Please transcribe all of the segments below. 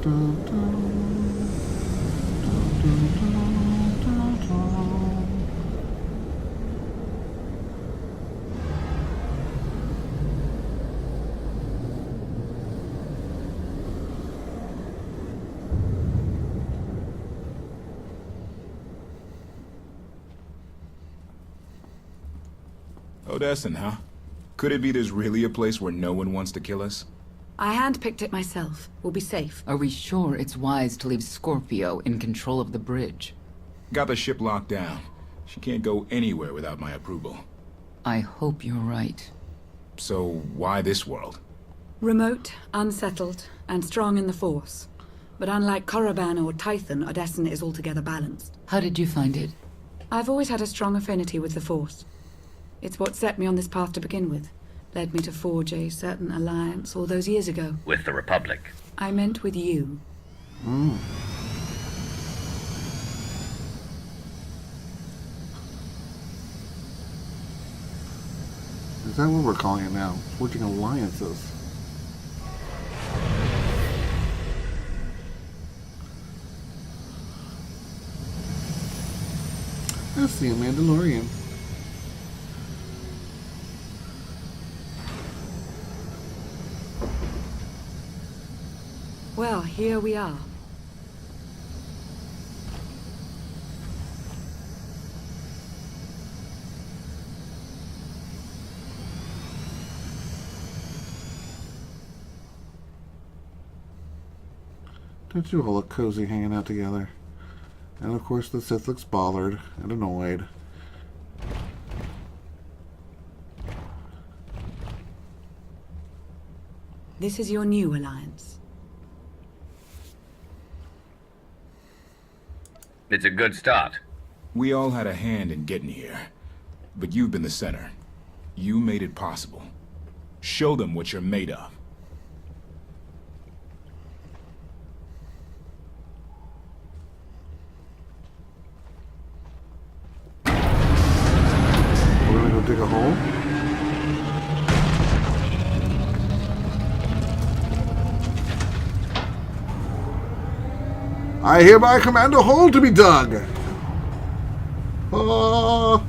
Dun, dun, dun, dun, dun, dun. Odessen, huh? Could it be there's really a place where no one wants to kill us? I handpicked it myself. We'll be safe. Are we sure it's wise to leave Scorpio in control of the bridge? Got the ship locked down. She can't go anywhere without my approval. I hope you're right. So, why this world? Remote, unsettled, and strong in the Force. But unlike Korriban or Tython, Odessen is altogether balanced. How did you find it? I've always had a strong affinity with the Force. It's what set me on this path to begin with. Led me to forge a certain alliance all those years ago. With the Republic. I meant with you. Is that what we're calling it now? Forging alliances. That's the Mandalorian. Well, here we are. Don't you all look cozy hanging out together? And of course the Sith looks bothered and annoyed. This is your new alliance. It's a good start. We all had a hand in getting here. But you've been the center. You made it possible. Show them what you're made of. We're gonna go dig a hole. I hereby command a hole to be dug. Oh.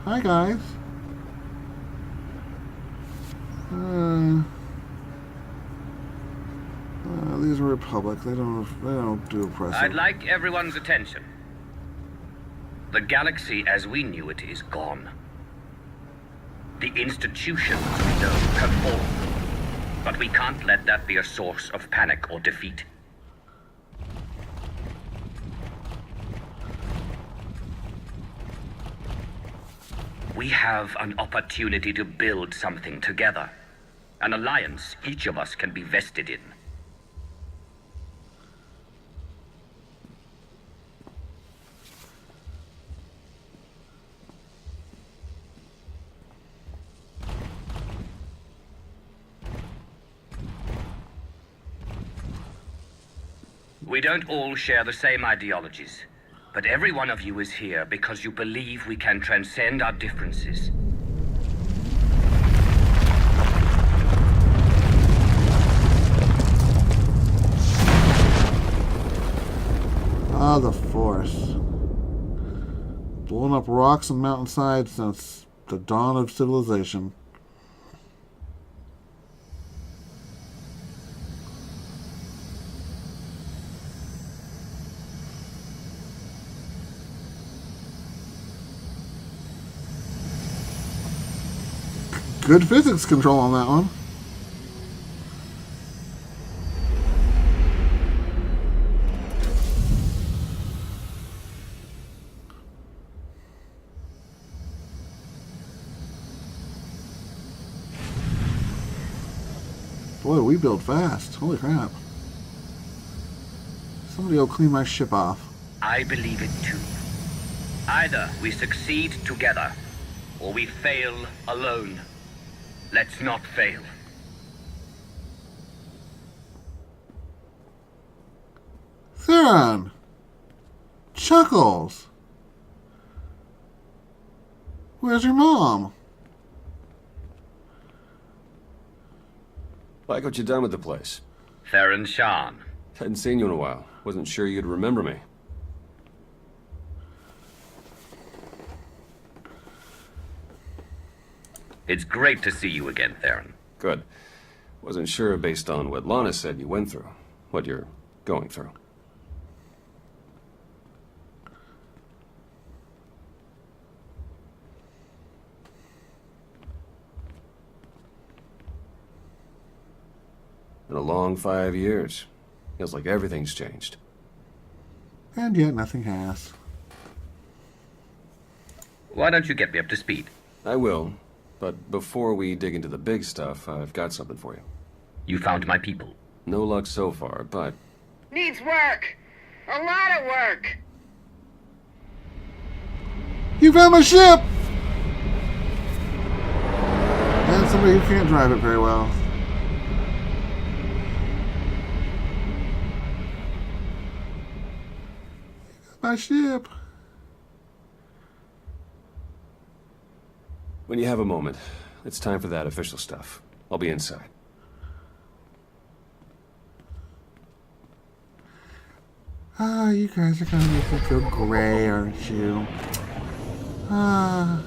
Hi guys. These are Republic. They don't do oppressive. I'd like everyone's attention. The galaxy as we knew it is gone. The institutions we know have fallen. But we can't let that be a source of panic or defeat. We have an opportunity to build something together. An alliance each of us can be vested in. We don't all share the same ideologies, but every one of you is here because you believe we can transcend our differences. Ah, the Force. Blowing up rocks and mountainsides since the dawn of civilization. Good physics control on that one. Boy, we build fast. Holy crap. Somebody will clean my ship off. I believe it too. Either we succeed together, or we fail alone. Let's not fail. Theron! Chuckles! Where's your mom? Like what you done with the place? Theron Shan. Hadn't seen you in a while. Wasn't sure you'd remember me. It's great to see you again, Theron. Good. Wasn't sure based on what Lana said you went through. What you're going through. Been a long 5 years. Feels like everything's changed. And yet nothing has. Why don't you get me up to speed? I will, but before we dig into the big stuff, I've got something for you. You found my people. No luck so far, but Needs work. A lot of work. You found my ship! And somebody who can't drive it very well. My ship. when you have a moment, it's time for that official stuff. I'll be inside. Ah, you guys are gonna make me feel gray, aren't you? Ah.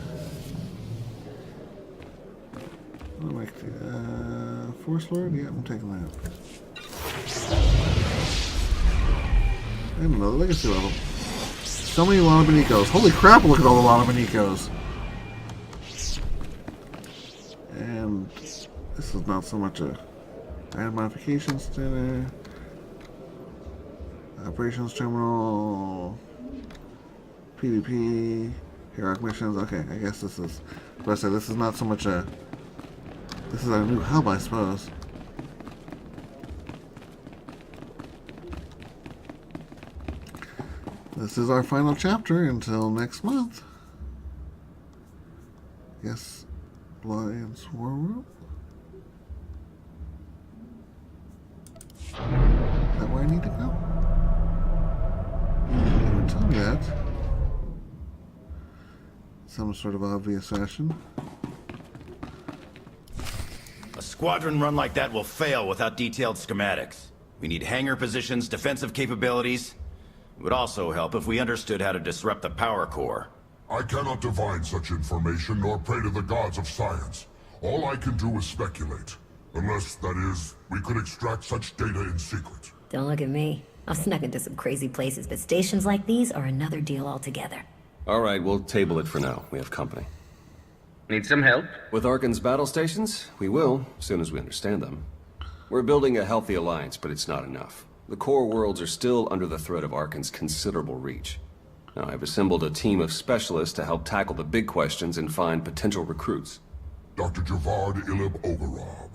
What do I like to, Force Lord? Yeah, I'm taking that. I don't know, the legacy level. So many Lana Benicos. Holy crap, look at all the Lana Benicos. And this is not so much a item modification center. Operations terminal. PvP. Heroic missions. Okay, I guess this is. But I said this is not so much a. This is a new hub, I suppose. This is our final chapter until next month. Yes, Alliance War Room. Is that where I need to go? You didn't even tell me that. Some sort of obvious fashion. A squadron run like that will fail without detailed schematics. We need hangar positions, defensive capabilities. It would also help if we understood how to disrupt the power core. I cannot divine such information nor pray to the gods of science. All I can do is speculate. Unless, that is, we could extract such data in secret. Don't look at me. I've snuck into some crazy places, but stations like these are another deal altogether. All right, we'll table it for now. We have company. Need some help? With Arkan's battle stations? We will, as soon as we understand them. We're building a healthy alliance, but it's not enough. The core worlds are still under the threat of Arkan's considerable reach. Now, I've assembled a team of specialists to help tackle the big questions and find potential recruits. Dr. Javad Ilib Ogarob.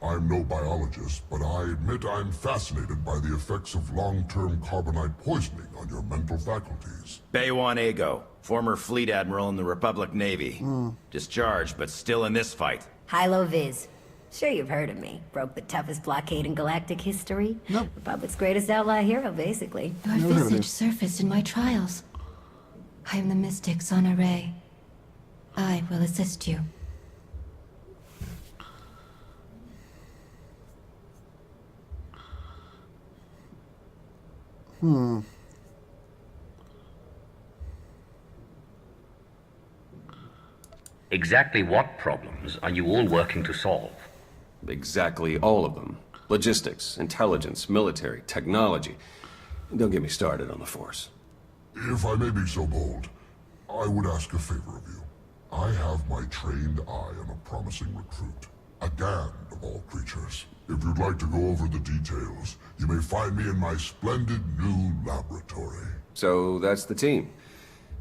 I'm no biologist, but I admit I'm fascinated by the effects of long-term carbonite poisoning on your mental faculties. Baywan Ego, former fleet admiral in the Republic Navy. Discharged, but still in this fight. Hilo Viz. Sure you've heard of me. Broke the toughest blockade in galactic history. Nope. Republic's greatest outlaw hero, basically. Your Never heard of visage you. surfaced in my trials. I am the mystic Zana Ray. I will assist you. Exactly what problems are you all working to solve? Exactly all of them. Logistics, intelligence, military, technology. Don't get me started on the Force. If I may be so bold, I would ask a favor of you. I have my trained eye on a promising recruit. A Gand of all creatures. If you'd like to go over the details, you may find me in my splendid new laboratory. So that's the team.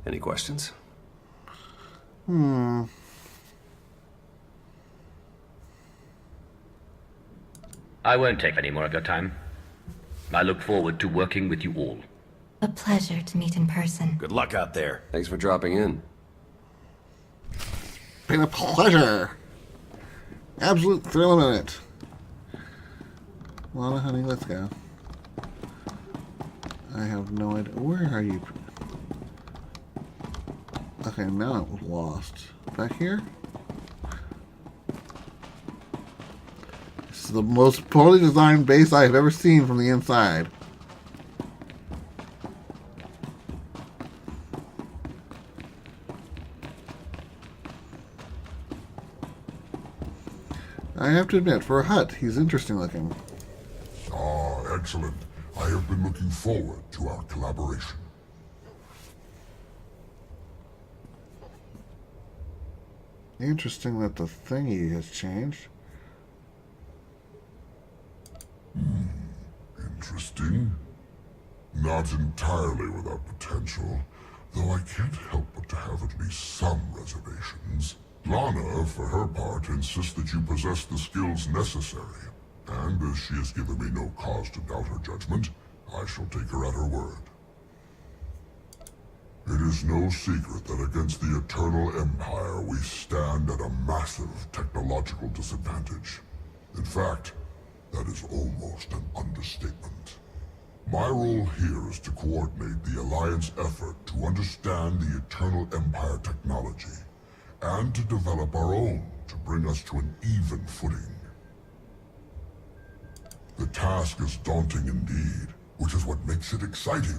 Any questions? I won't take any more of your time. I look forward to working with you all. A pleasure to meet in person. Good luck out there. Thanks for dropping in. Been a pleasure. Absolute thrill in it. Lana, honey, let's go. I have no idea. Where are you? Okay, now I'm lost. Back here? the most poorly designed base I have ever seen from the inside. I have to admit, for a hut, he's interesting looking. Ah, excellent. I have been looking forward to our collaboration. Interesting that the thingy has changed. Interesting. Not entirely without potential, though I can't help but to have at least some reservations. Lana, for her part, insists that you possess the skills necessary, and as she has given me no cause to doubt her judgment, I shall take her at her word. It is no secret that against the Eternal Empire we stand at a massive technological disadvantage. In fact, that is almost an understatement. My role here is to coordinate the Alliance effort to understand the Eternal Empire technology, and to develop our own to bring us to an even footing. The task is daunting indeed, which is what makes it exciting.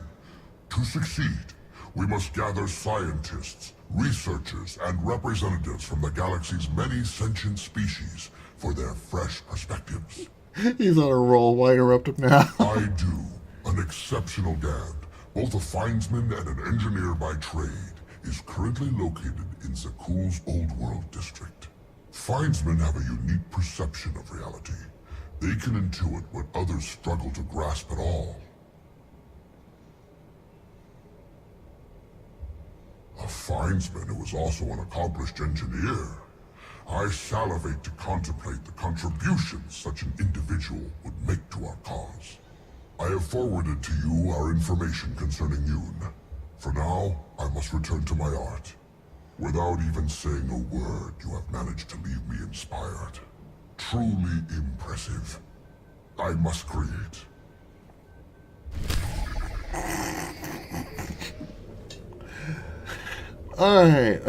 To succeed, we must gather scientists, researchers, and representatives from the galaxy's many sentient species for their fresh perspectives. He's on a roll. Why interrupt him now? I do. An exceptional Gand, both a findsman and an engineer by trade, is currently located in Zakuul's Old World district. Findsmen have a unique perception of reality. They can intuit what others struggle to grasp at all. A findsman who is also an accomplished engineer. I salivate to contemplate the contributions such an individual would make to our cause. I have forwarded to you our information concerning Yoon. For now, I must return to my art. Without even saying a word, you have managed to leave me inspired. Truly impressive. I must create. Alright,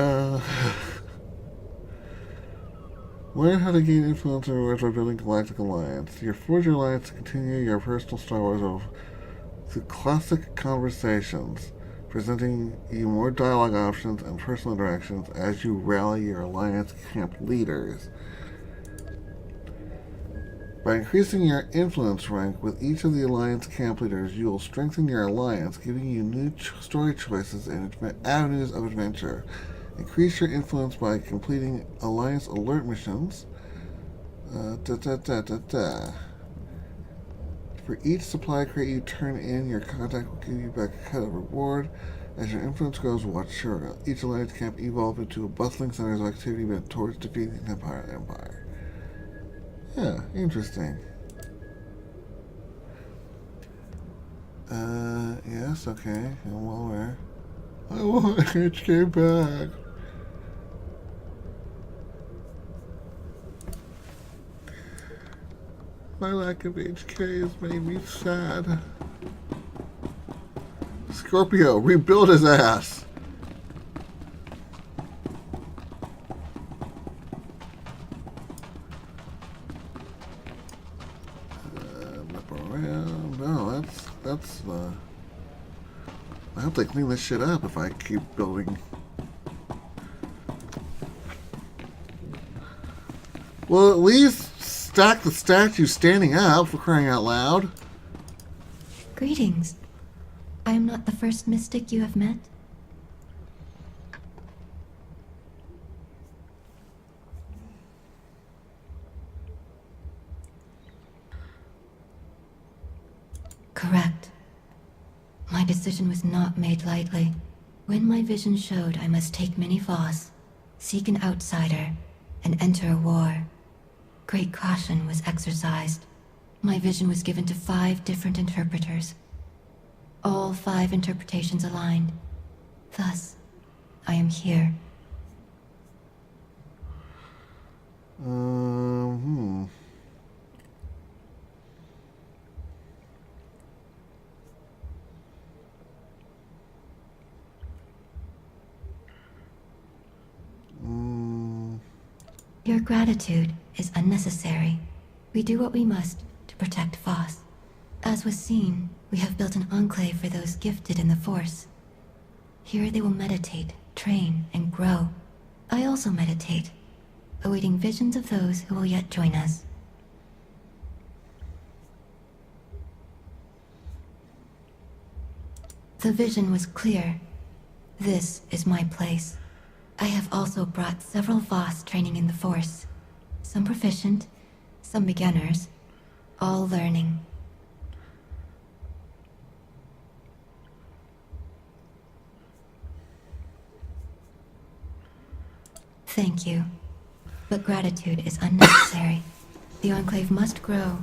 learn how to gain influence over words by building Galactic Alliance. Your Forge Alliance to continue your personal Star Wars of the classic conversations, presenting you more dialogue options and personal interactions as you rally your Alliance camp leaders. By increasing your influence rank with each of the Alliance camp leaders, you will strengthen your Alliance, giving you new story choices and avenues of adventure. Increase your influence by completing Alliance alert missions. For each supply crate you turn in, your contact will give you back a cut of reward. As your influence grows, watch each Alliance camp evolve into a bustling center of activity bent towards defeating the Empire. Yeah, interesting. Yes, okay. I'm well aware. I want HK back. My lack of HK has made me sad. Scorpio, rebuild his ass. No, that's I hope they clean this shit up if I keep building. Well, at least stack the statue standing up, for crying out loud. Greetings. I am not the first mystic you have met. Correct. My decision was not made lightly. When my vision showed I must take Mini Voss, seek an outsider, and enter a war, great caution was exercised. My vision was given to 5 different interpreters. All 5 interpretations aligned. Thus, I am here. Your gratitude is unnecessary. We do what we must to protect Voss. As was seen, we have built an enclave for those gifted in the Force. Here they will meditate, train, and grow. I also meditate, awaiting visions of those who will yet join us. The vision was clear. This is my place. I have also brought several Voss training in the Force. Some proficient, some beginners, all learning. Thank you. But gratitude is unnecessary. The Enclave must grow,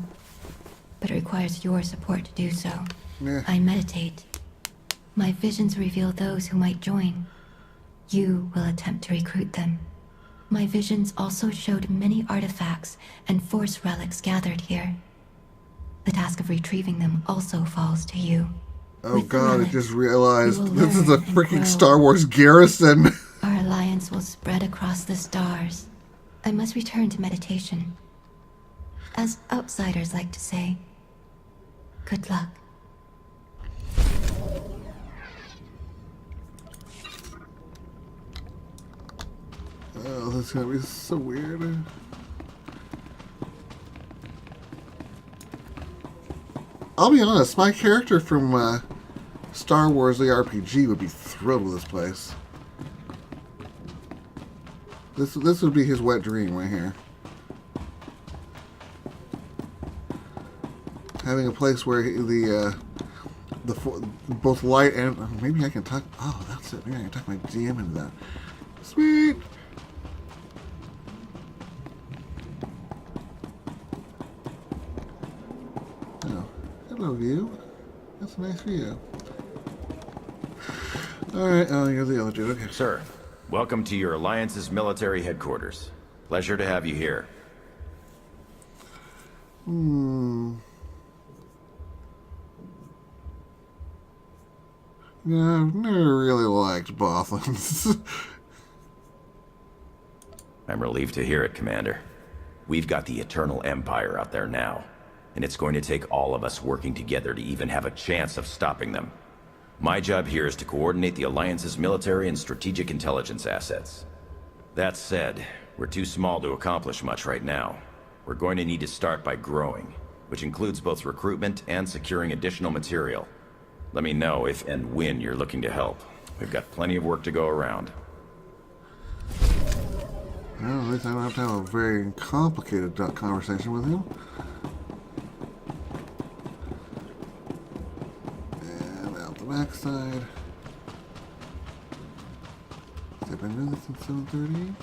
but it requires your support to do so. Yeah. I meditate. My visions reveal those who might join. You will attempt to recruit them. My visions also showed many artifacts and Force relics gathered here. The task of retrieving them also falls to you. Oh With the god, I relics, just realized you will this is a learn and freaking grow. Star Wars garrison. Our alliance will spread across the stars. I must return to meditation. As outsiders like to say, good luck. Oh, this is gonna be so weird. I'll be honest, my character from Star Wars the RPG would be thrilled with this place. This would be his wet dream right here. Having a place where both light and maybe I can tuck. Oh, that's it. Maybe I can tuck my GM into that. Sweet. Oh, hello, view. That's a nice view. All right. Oh, you're the other dude. Okay. Sir, welcome to your Alliance's military headquarters. Pleasure to have you here. Yeah, I've never really liked Bothans. I'm relieved to hear it, Commander. We've got the Eternal Empire out there now, and it's going to take all of us working together to even have a chance of stopping them. My job here is to coordinate the Alliance's military and strategic intelligence assets. That said, we're too small to accomplish much right now. We're going to need to start by growing, which includes both recruitment and securing additional material. Let me know if and when you're looking to help. We've got plenty of work to go around. Well, at least I don't have to have a very complicated conversation with him. And out the backside. Have I been doing this since 7:30?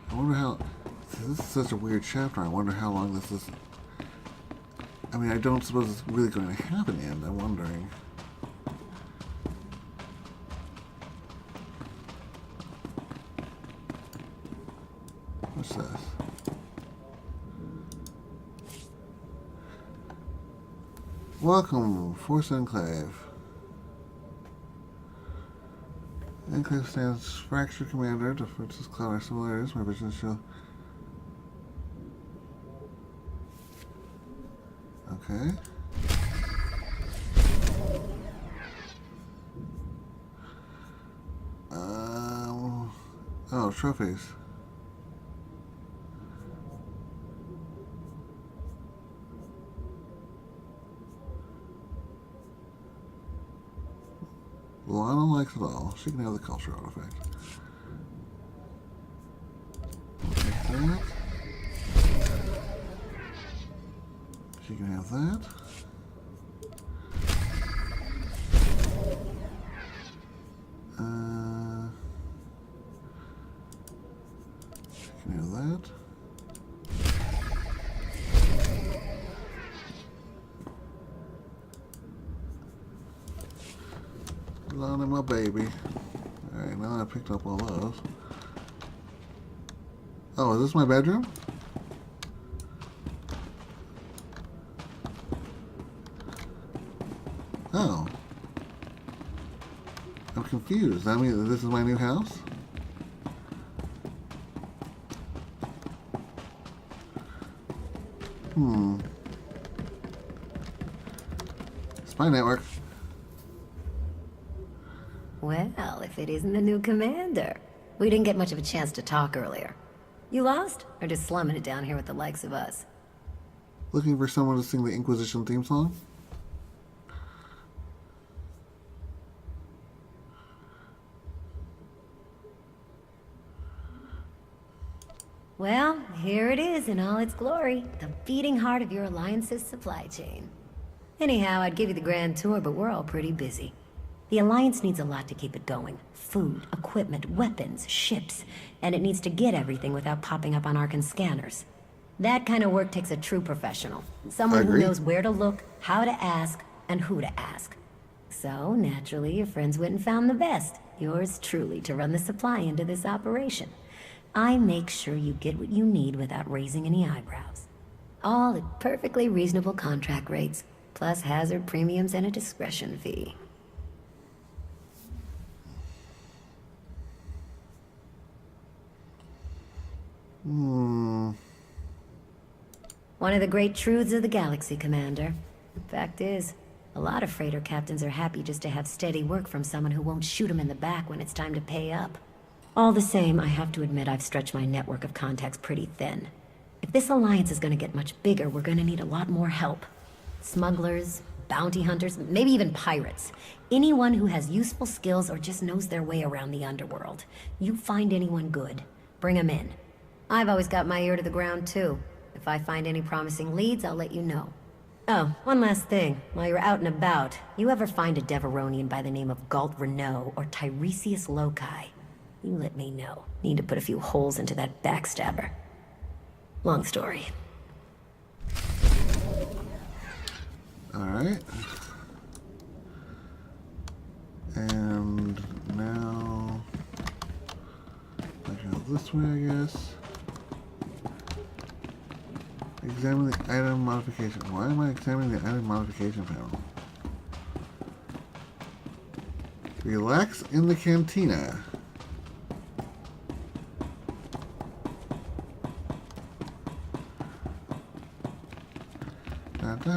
I wonder how... This is such a weird chapter. I wonder how long this is... I mean, I don't suppose it's really going to have an end. I'm wondering. What's this? Welcome, Force Enclave. Enclave stands fracture commander, defenses cloud similarities. My vision show. Okay. Oh, trophies. Lana likes it all. She can have the culture artifact. Take that. She can have that. She can have that. Lana, my baby. Alright, now that I picked up all those. Oh, is this my bedroom? Oh. I'm confused. I mean, this is my new house? Spy network. Well, if it isn't the new commander. We didn't get much of a chance to talk earlier. You lost? Or just slumming it down here with the likes of us? Looking for someone to sing the Inquisition theme song? Well, here it is in all its glory. The beating heart of your Alliance's supply chain. Anyhow, I'd give you the grand tour, but we're all pretty busy. The Alliance needs a lot to keep it going. Food, equipment, weapons, ships. And it needs to get everything without popping up on Arkan scanners. That kind of work takes a true professional. Someone who knows where to look, how to ask, and who to ask. So, naturally, your friends went and found the best. Yours truly to run the supply into this operation. I make sure you get what you need without raising any eyebrows. All at perfectly reasonable contract rates, plus hazard premiums and a discretion fee. One of the great truths of the galaxy, Commander. Fact is, a lot of freighter captains are happy just to have steady work from someone who won't shoot them in the back when it's time to pay up. All the same, I have to admit I've stretched my network of contacts pretty thin. If this alliance is going to get much bigger, we're going to need a lot more help. Smugglers, bounty hunters, maybe even pirates. Anyone who has useful skills or just knows their way around the underworld. You find anyone good, bring them in. I've always got my ear to the ground, too. If I find any promising leads, I'll let you know. Oh, one last thing. While you're out and about, you ever find a Deveronian by the name of Galt Renault or Tiresias Loci? You let me know. Need to put a few holes into that backstabber. Long story. Alright. And now I go this way, I guess. Examine the item modification. Why am I examining the item modification panel? Relax in the cantina. There's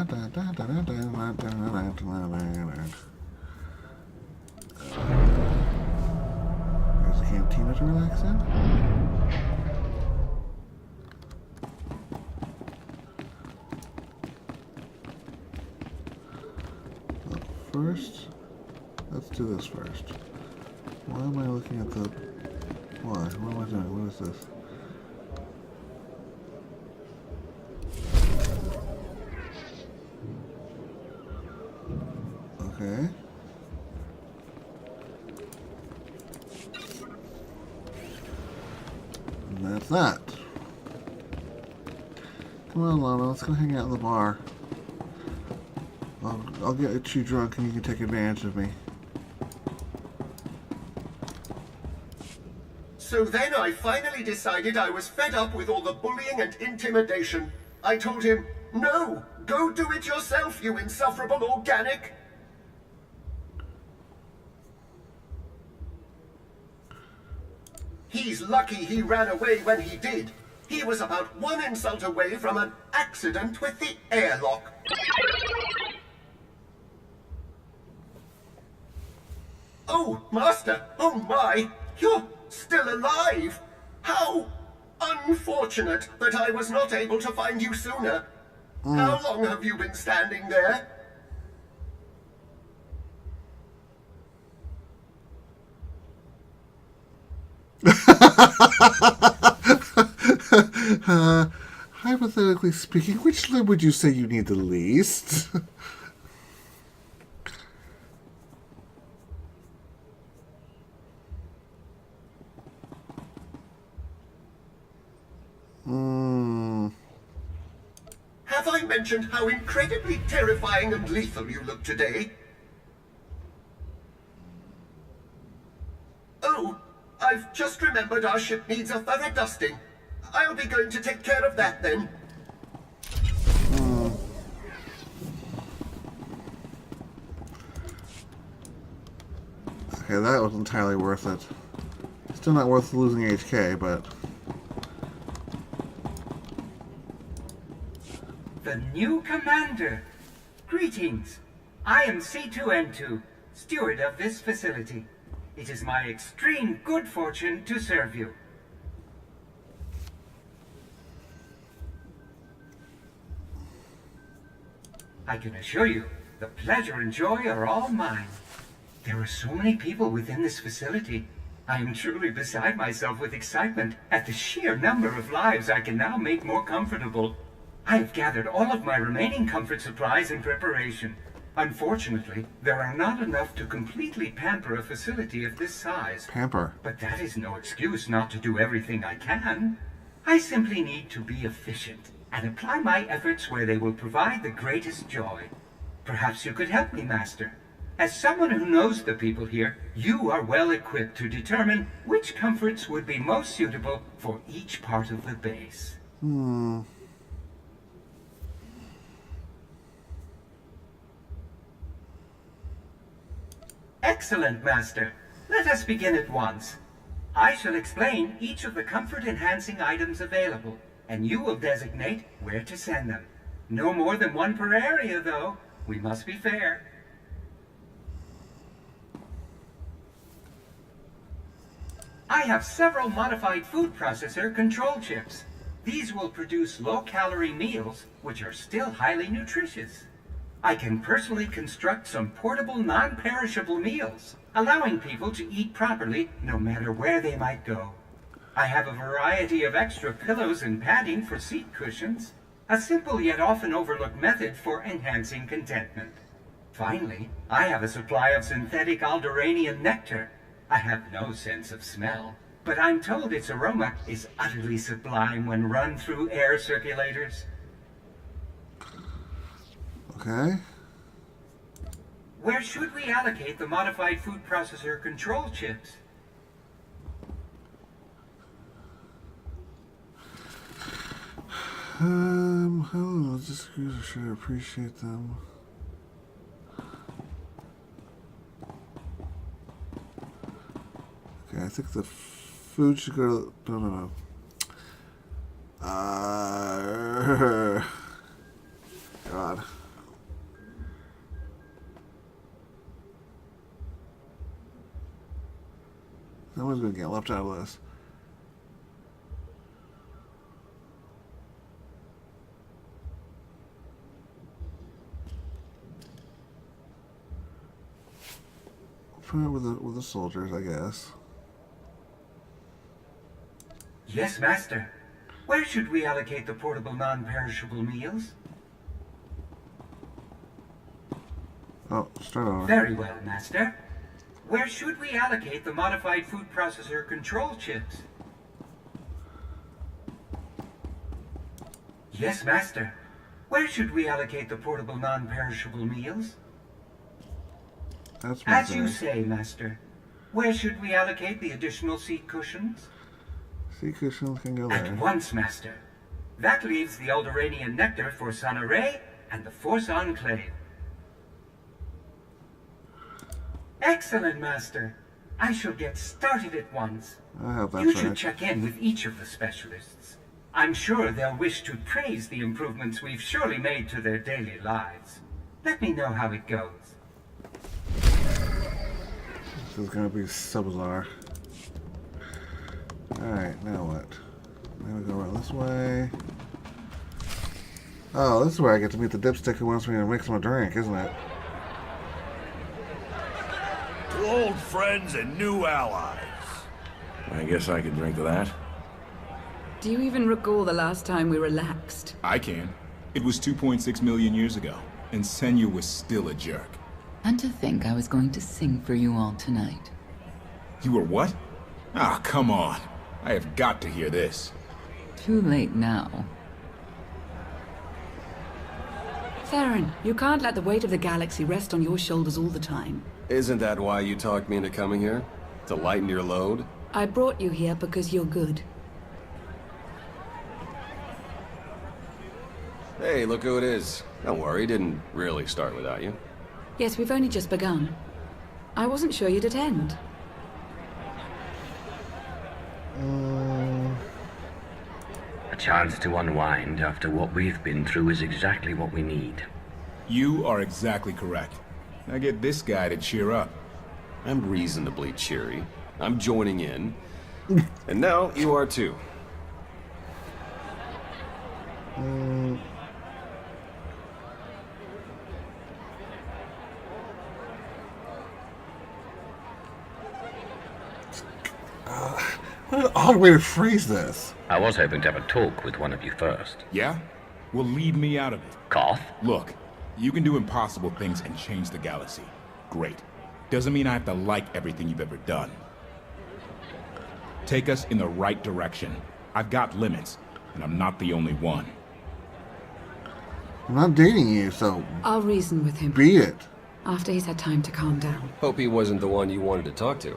a cantina to relax in. First, let's do this first. Why am I looking at the... Why? What am I doing? What is this? Okay. And that's that. Come on, Lana, let's go hang out in the bar. I'll get you drunk and you can take advantage of me. So then I finally decided I was fed up with all the bullying and intimidation. I told him, no, go do it yourself, you insufferable organic. He's lucky he ran away when he did. He was about one insult away from an accident with the airlock. Oh, Master! Oh my! You're still alive! How unfortunate that I was not able to find you sooner. How long have you been standing there? Hypothetically speaking, which limb would you say you need the least? Have I mentioned how incredibly terrifying and lethal you look today? Oh, I've just remembered our ship needs a thorough dusting. I'll be going to take care of that then. Okay, that was entirely worth it. Still not worth losing HK, but... the new commander. Greetings. I am C2N2, steward of this facility. It is my extreme good fortune to serve you. I can assure you, the pleasure and joy are all mine. There are so many people within this facility. I am truly beside myself with excitement at the sheer number of lives I can now make more comfortable. I have gathered all of my remaining comfort supplies in preparation. Unfortunately, there are not enough to completely pamper a facility of this size. Pamper. But that is no excuse not to do everything I can. I simply need to be efficient and apply my efforts where they will provide the greatest joy. Perhaps you could help me, Master. As someone who knows the people here, you are well equipped to determine which comforts would be most suitable for each part of the base. Excellent, Master. Let us begin at once. I shall explain each of the comfort-enhancing items available, and you will designate where to send them. No more than one per area, though. We must be fair. I have several modified food processor control chips. These will produce low-calorie meals, which are still highly nutritious. I can personally construct some portable, non-perishable meals, allowing people to eat properly no matter where they might go. I have a variety of extra pillows and padding for seat cushions, a simple yet often overlooked method for enhancing contentment. Finally, I have a supply of synthetic Alderaanian nectar. I have no sense of smell, but I'm told its aroma is utterly sublime when run through air circulators. Okay. Where should we allocate the modified food processor control chips? How logistic should I appreciate them? Okay, I think the food should go to... No. God. Someone's gonna get left out of this. Put it with the soldiers, I guess. Yes, Master. Where should we allocate the portable non-perishable meals? Oh, start over. Very well, Master. Where should we allocate the modified food processor control chips? Yes, Master. Where should we allocate the portable non-perishable meals? That's my As you say, Master. Where should we allocate the additional seat cushions? Seat cushions can go there. At once, Master. That leaves the Alderaanian nectar for Sonoray and the Force Enclave. Excellent, Master. I shall get started at once. I hope that's You should right. check in with each of the specialists. I'm sure they'll wish to praise the improvements we've surely made to their daily lives. Let me know how it goes. This is gonna be so bizarre. Alright, now what? Now we go around this way. Oh, this is where I get to meet the dipstick who wants me to mix him a drink, isn't it? Old friends and new allies. I guess I could drink to that. Do you even recall the last time we relaxed? I can. It was 2.6 million years ago, and Senya was still a jerk. And to think I was going to sing for you all tonight. You were what? Ah, come on. I have got to hear this. Too late now. Theron, you can't let the weight of the galaxy rest on your shoulders all the time. Isn't that why you talked me into coming here? To lighten your load? I brought you here because you're good. Hey, look who it is. Don't worry, didn't really start without you. Yes, we've only just begun. I wasn't sure you'd attend. chance to unwind after what we've been through is exactly what we need. You are exactly correct. Now get this guy to cheer up. I'm reasonably cheery. I'm joining in. And now you are too. What an odd way to phrase this. I was hoping to have a talk with one of you first. Yeah? Well, leave me out of it. Koth? Look, you can do impossible things and change the galaxy. Great. Doesn't mean I have to like everything you've ever done. Take us in the right direction. I've got limits, and I'm not the only one. I'm not dating you, so I'll reason with him. beat it. After he's had time to calm down. Hope he wasn't the one you wanted to talk to.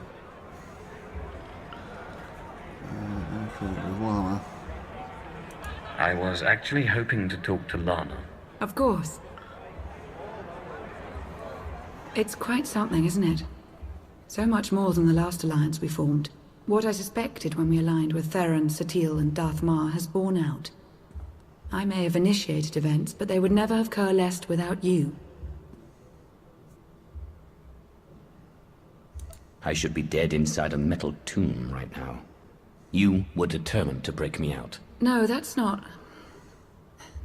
Lana. I was actually hoping to talk to Lana. Of course. It's quite something, isn't it? So much more than the last alliance we formed. What I suspected when we aligned with Theron, Satil, and Darth Mar has borne out. I may have initiated events, but they would never have coalesced without you. I should be dead inside a metal tomb right now. You were determined to break me out. No, that's not...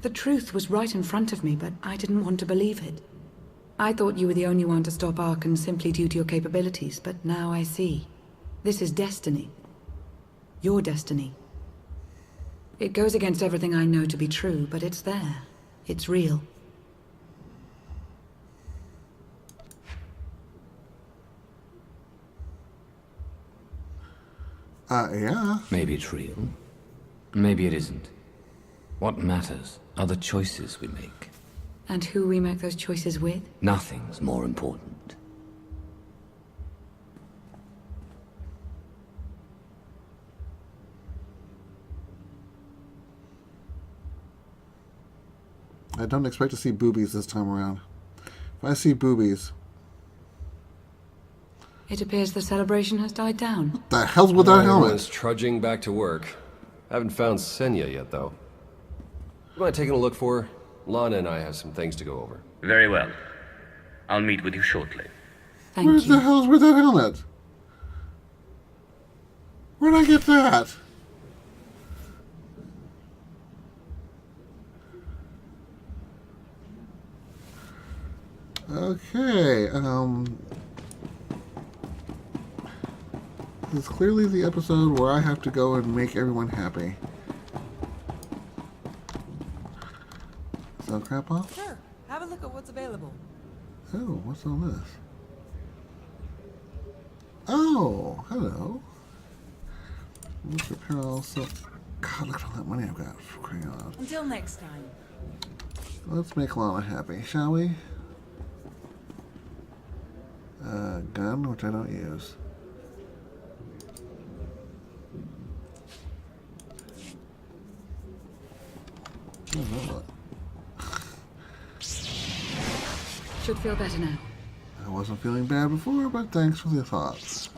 The truth was right in front of me, but I didn't want to believe it. I thought you were the only one to stop Arkan simply due to your capabilities, but now I see. This is destiny. Your destiny. It goes against everything I know to be true, but it's there. It's real. Yeah. Maybe it's real. Maybe it isn't. What matters are the choices we make. And who we make those choices with? Nothing's more important. I don't expect to see boobies this time around. If I see boobies... It appears the celebration has died down. What the hell's with that helmet? Everyone's trudging back to work. Haven't found Senya yet, though. You mind taking a look for her? Lana and I have some things to go over. Very well. I'll meet with you shortly. Thank Where you. the hell's with that helmet? Where'd I get that? Okay, this is clearly the episode where I have to go and make everyone happy. Sell crap off? Sure. Have a look at what's available. Oh, what's all this? Oh, hello. Let's repair all stuff. God, look at all that money I've got for crying out loud. Until next time. Let's make Lana happy, shall we? Gun, which I don't use. Oh, Should feel better now. I wasn't feeling bad before, but thanks for the thoughts.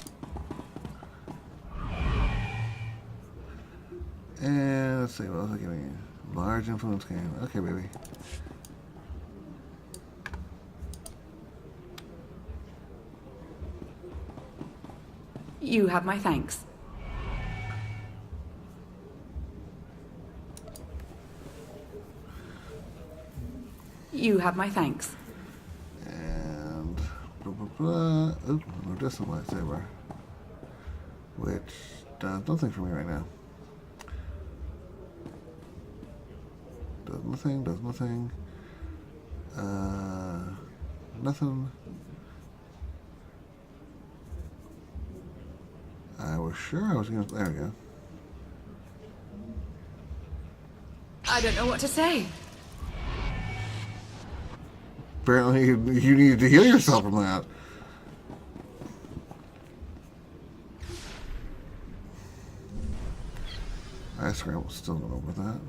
And let's see, what else I giving you? Large influence game. Okay, baby. You have my thanks. You have my thanks. And blah, blah, blah. Oop, no distant lightsaber. Which does nothing for me right now. Does nothing, does nothing. Nothing. I was sure I was gonna, there we go. I don't know what to say. Apparently you needed to heal yourself from that. I swear I was still not over that.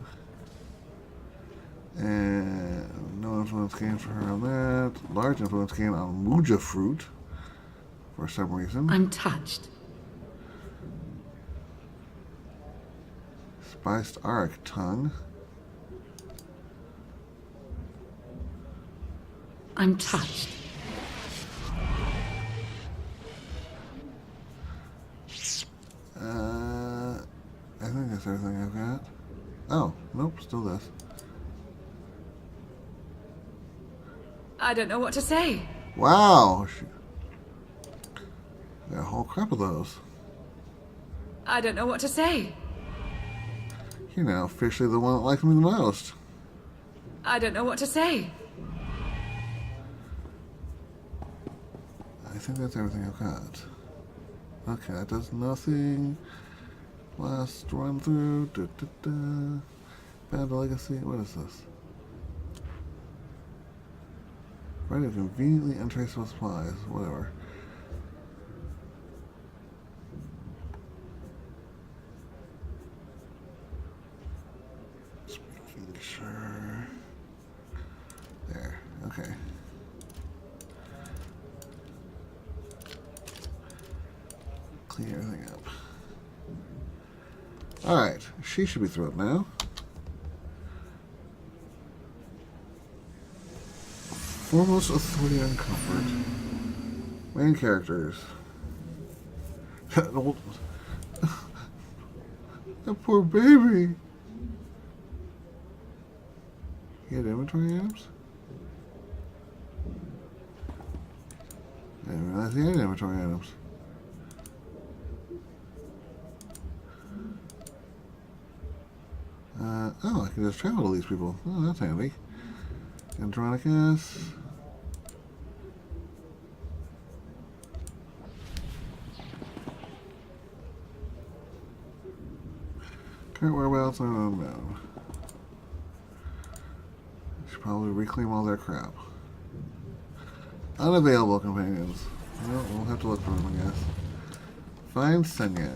And no influence gain for her on that. Large influence gain on Muja fruit for some reason. I'm touched. Spiced Arc tongue. I'm touched. I think that's everything I've got. Oh, nope, still this. I don't know what to say. Wow! Got a whole crap of those. I don't know what to say. You're now officially the one that likes me the most. I don't know what to say. I think that's everything I've got. Okay, that does nothing. Last run through. Bad legacy. What is this? Right of conveniently untraceable supplies. Whatever. Just making sure. There. Okay. Clean everything up. Alright, she should be through it now. Foremost authority and comfort. Main characters. That poor baby. He had inventory items? I didn't realize he had inventory items. Oh, I can just travel to these people. Oh, that's handy. Andronicus. Current whereabouts are unknown. Should probably reclaim all their crap. Unavailable companions. Well, we'll have to look for them, I guess. Find Senya.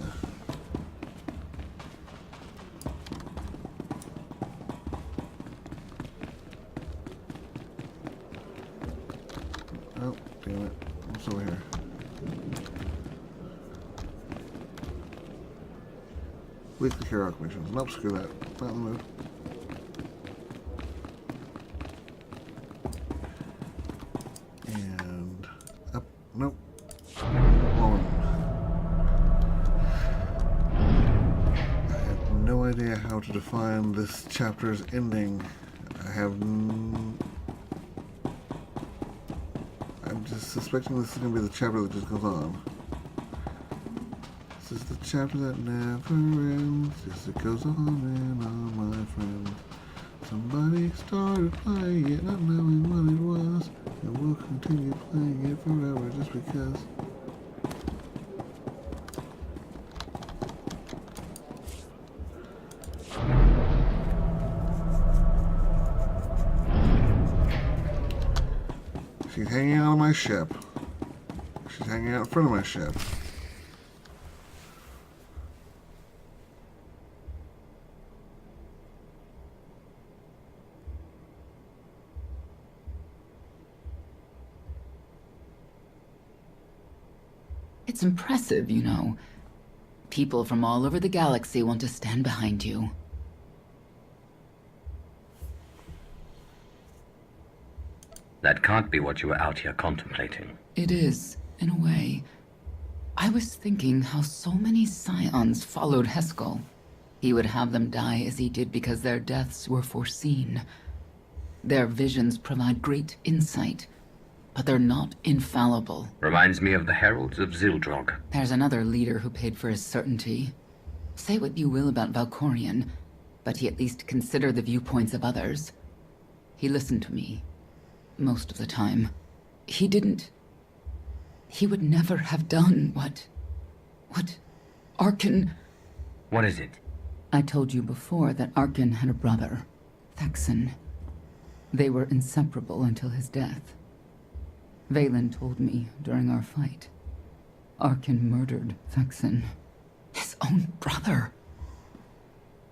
Oh, damn it. What's over here? Weekly heroic missions. Nope, screw that. Not in the mood. And up. Nope. Wrong. I have no idea how to define this chapter's ending. I have. I'm just suspecting this is going to be the chapter that just goes on. This is the chapter that never ends. Yes, it goes on and on, my friend. Somebody started playing it, not knowing what it was, and we'll continue playing it forever just because. She's hanging out on my ship. She's hanging out in front of my ship. It's impressive, you know. People from all over the galaxy want to stand behind you. That can't be what you were out here contemplating. It is, in a way. I was thinking how so many Scions followed Heskel. He would have them die as he did because their deaths were foreseen. Their visions provide great insight, but they're not infallible. Reminds me of the Heralds of Zildrog. There's another leader who paid for his certainty. Say what you will about Valkorion, but he at least considered the viewpoints of others. He listened to me. Most of the time. He would never have done what Arkin... What is it? I told you before that Arkin had a brother, Thexan. They were inseparable until his death. Valen told me during our fight. Arkin murdered Thexan. His own brother.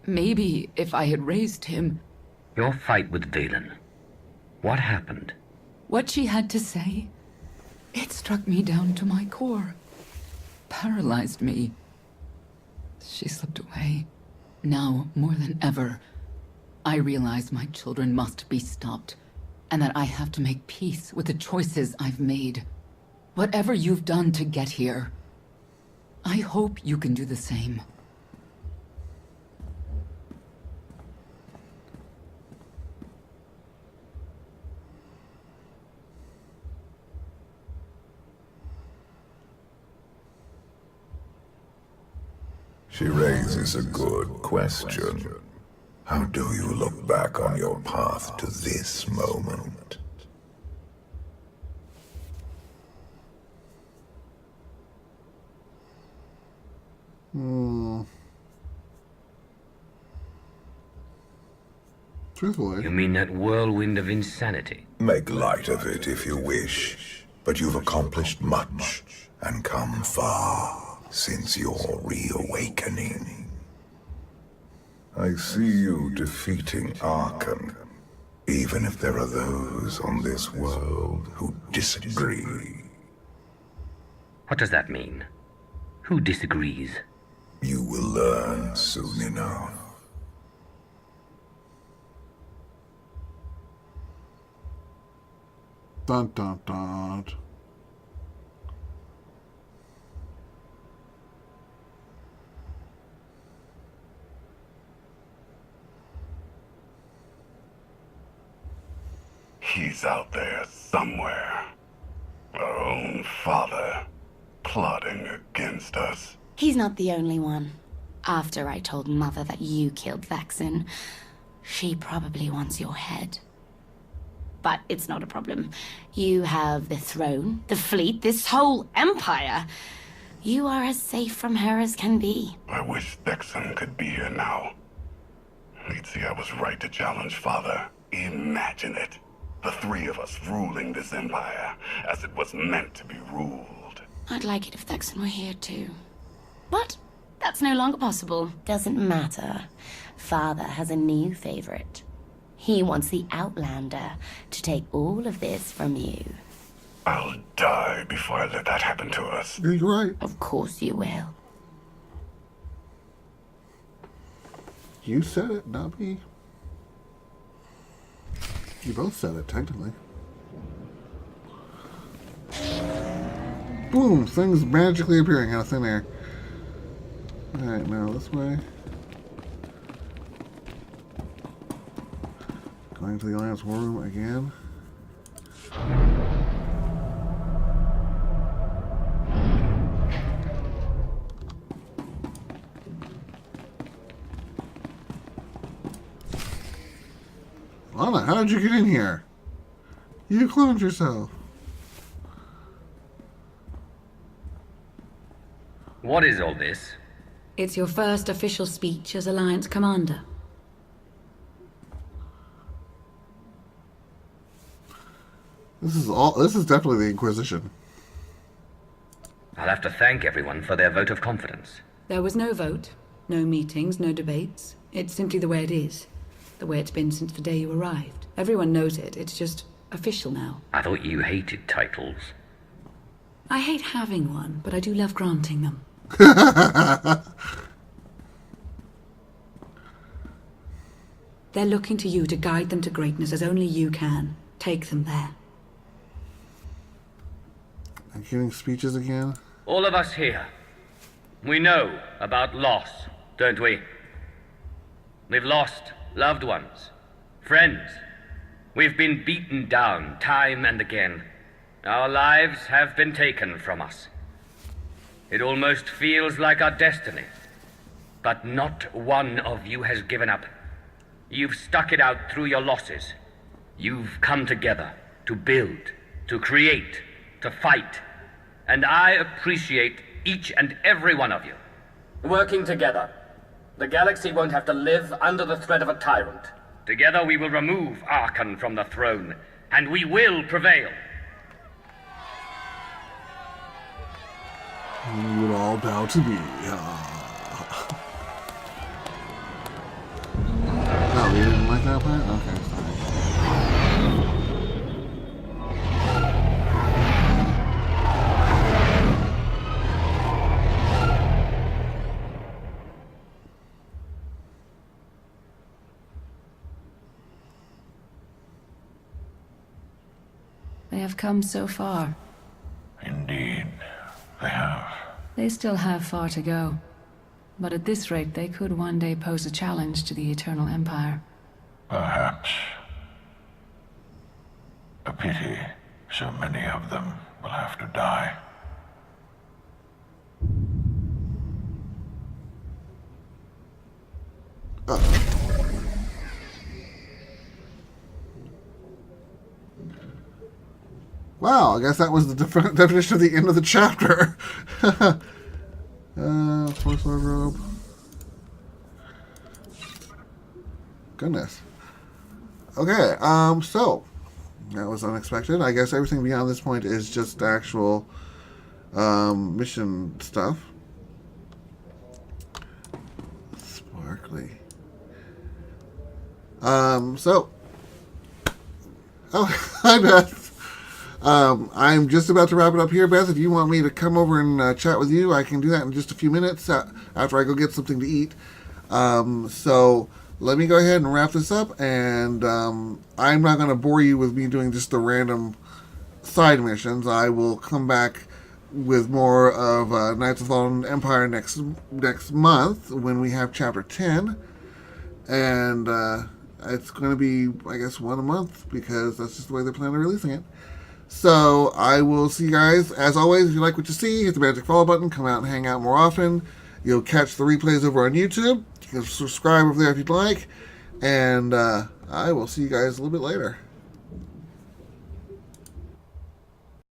Maybe if I had raised him... Your fight with Valen. What happened? What she had to say, it struck me down to my core. Paralyzed me. She slipped away. Now, more than ever, I realize my children must be stopped, and that I have to make peace with the choices I've made. Whatever you've done to get here, I hope you can do the same. She raises a good question. How do you look back on your path to this moment? Truthfully. You mean that whirlwind of insanity? Make light of it if you wish, but you've accomplished much and come far since your reawakening. I see you defeating Arkan, even if there are those on this world who disagree. What does that mean? Who disagrees? You will learn soon enough. Dun dun dun. He's out there somewhere. Our own father, plotting against us. He's not the only one. After I told Mother that you killed Vaxin, she probably wants your head. But it's not a problem. You have the throne, the fleet, this whole empire. You are as safe from her as can be. I wish Vaxin could be here now. He'd see I was right to challenge Father. Imagine it. The three of us ruling this empire as it was meant to be ruled. I'd like it if Vaxin were here too. But that's no longer possible. Doesn't matter. Father has a new favorite. He wants the Outlander to take all of this from you. I'll die before I let that happen to us. You're right. Of course you will. You said it, not me. You both said it, technically. Boom! Things magically appearing out of thin air. Alright, now this way. Going to the Alliance War Room again. Lana, how did you get in here? You cloned yourself. What is all this? It's your first official speech as Alliance Commander. This is definitely the Inquisition. I'll have to thank everyone for their vote of confidence. There was no vote, no meetings, no debates. It's simply the way it is. The way it's been since the day you arrived. Everyone knows it. It's just official now. I thought you hated titles. I hate having one, but I do love granting them. They're looking to you to guide them to greatness as only you can. Take them there. I'm giving speeches again. All of us here, we know about loss, don't we? We've lost loved ones, friends. We've been beaten down time and again. Our lives have been taken from us. It almost feels like our destiny. But not one of you has given up. You've stuck it out through your losses. You've come together to build, to create, to fight. And I appreciate each and every one of you. Working together, the galaxy won't have to live under the threat of a tyrant. Together we will remove Arkan from the throne, and we will prevail. You would all bow to me. Oh, you didn't like that part? Okay, sorry. They have come so far. Indeed, they have. They still have far to go. But at this rate, they could one day pose a challenge to the Eternal Empire. Perhaps. A pity so many of them will have to die. Wow, I guess that was the definition of the end of the chapter. Force robe. Goodness. Okay, so that was unexpected. I guess everything beyond this point is just actual mission stuff. Sparkly. So. Oh, hi, Beth. I'm just about to wrap it up here, Beth. If you want me to come over and chat with you, I can do that in just a few minutes after I go get something to eat. So let me go ahead and wrap this up, and I'm not going to bore you with me doing just the random side missions. I will come back with more of Knights of the Fallen Empire next month when we have Chapter 10. And it's going to be, I guess, one a month, because that's just the way they plan on releasing it. So I will see you guys. As always, if you like what you see, hit the magic follow button. Come out and hang out more often. You'll catch the replays over on YouTube. You can subscribe over there if you'd like. And I will see you guys a little bit later.